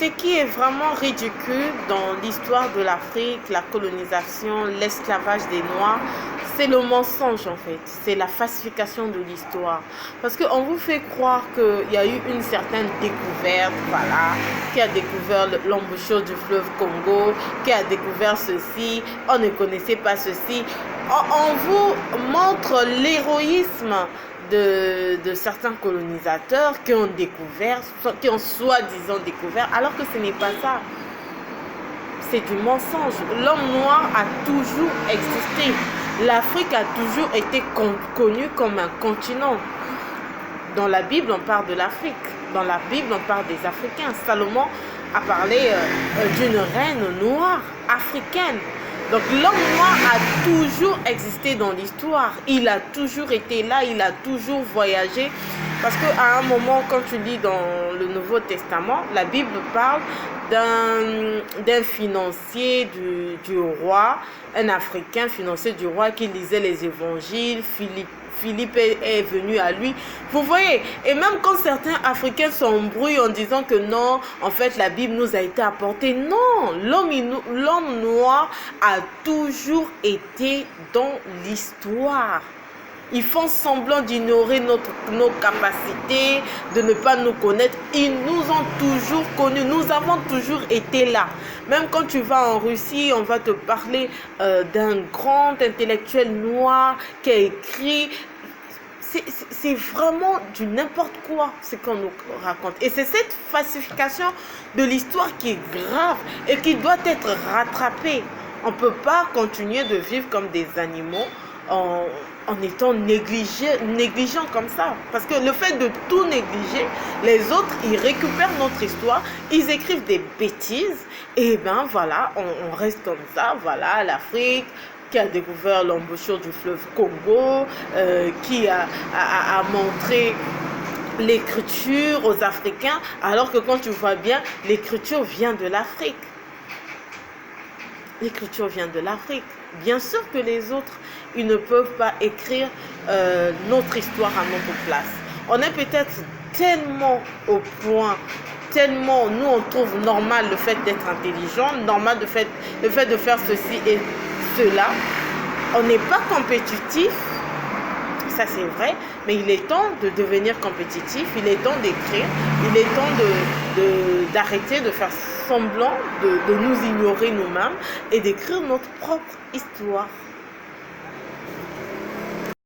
Ce qui est vraiment ridicule dans l'histoire de l'Afrique, la colonisation, l'esclavage des Noirs, c'est le mensonge en fait, c'est la falsification de l'histoire. Parce qu'on vous fait croire qu'il y a eu une certaine découverte, voilà, qui a découvert l'embouchure du fleuve Congo, qui a découvert ceci, on ne connaissait pas ceci. On vous montre l'héroïsme de certains colonisateurs qui ont découvert, qui ont soi-disant découvert, alors que ce n'est pas ça. C'est du mensonge. L'homme noir a toujours existé. L'Afrique a toujours été connue comme un continent. Dans la Bible, on parle de l'Afrique. Dans la Bible, on parle des Africains. Salomon a parlé d'une reine noire africaine. Donc l'homme noir a toujours existé dans l'histoire. Il a toujours été là, il a toujours voyagé. Parce qu'à un moment, quand tu lis dans le Nouveau Testament, la Bible parle d'un financier du roi, un Africain financier du roi qui lisait les évangiles. Philippe est venu à lui. Vous voyez, et même quand certains Africains s'embrouillent en disant que non, en fait la Bible nous a été apportée. Non, l'homme noir a toujours été dans l'histoire. Ils font semblant d'ignorer nos capacités, de ne pas nous connaître. Ils nous ont toujours connus. Nous avons toujours été là. Même quand tu vas en Russie, on va te parler d'un grand intellectuel noir qui a écrit. C'est vraiment du n'importe quoi ce qu'on nous raconte. Et c'est cette falsification de l'histoire qui est grave et qui doit être rattrapée. On ne peut pas continuer de vivre comme des animaux en étant négligent comme ça. Parce que le fait de tout négliger, les autres, ils récupèrent notre histoire, ils écrivent des bêtises, et ben voilà, on reste comme ça, voilà, l'Afrique, qui a découvert l'embouchure du fleuve Congo, qui a montré l'écriture aux Africains, alors que quand tu vois bien, l'écriture vient de l'Afrique. L'écriture vient de l'Afrique. Bien sûr que les autres, ils ne peuvent pas écrire notre histoire à notre place. On est peut-être tellement au point, tellement, nous on trouve normal le fait d'être intelligent, normal le fait de faire ceci et cela. On n'est pas compétitif, ça c'est vrai, mais il est temps de devenir compétitif, il est temps d'écrire, il est temps d'arrêter de faire semblant de nous ignorer nous-mêmes et d'écrire notre propre histoire.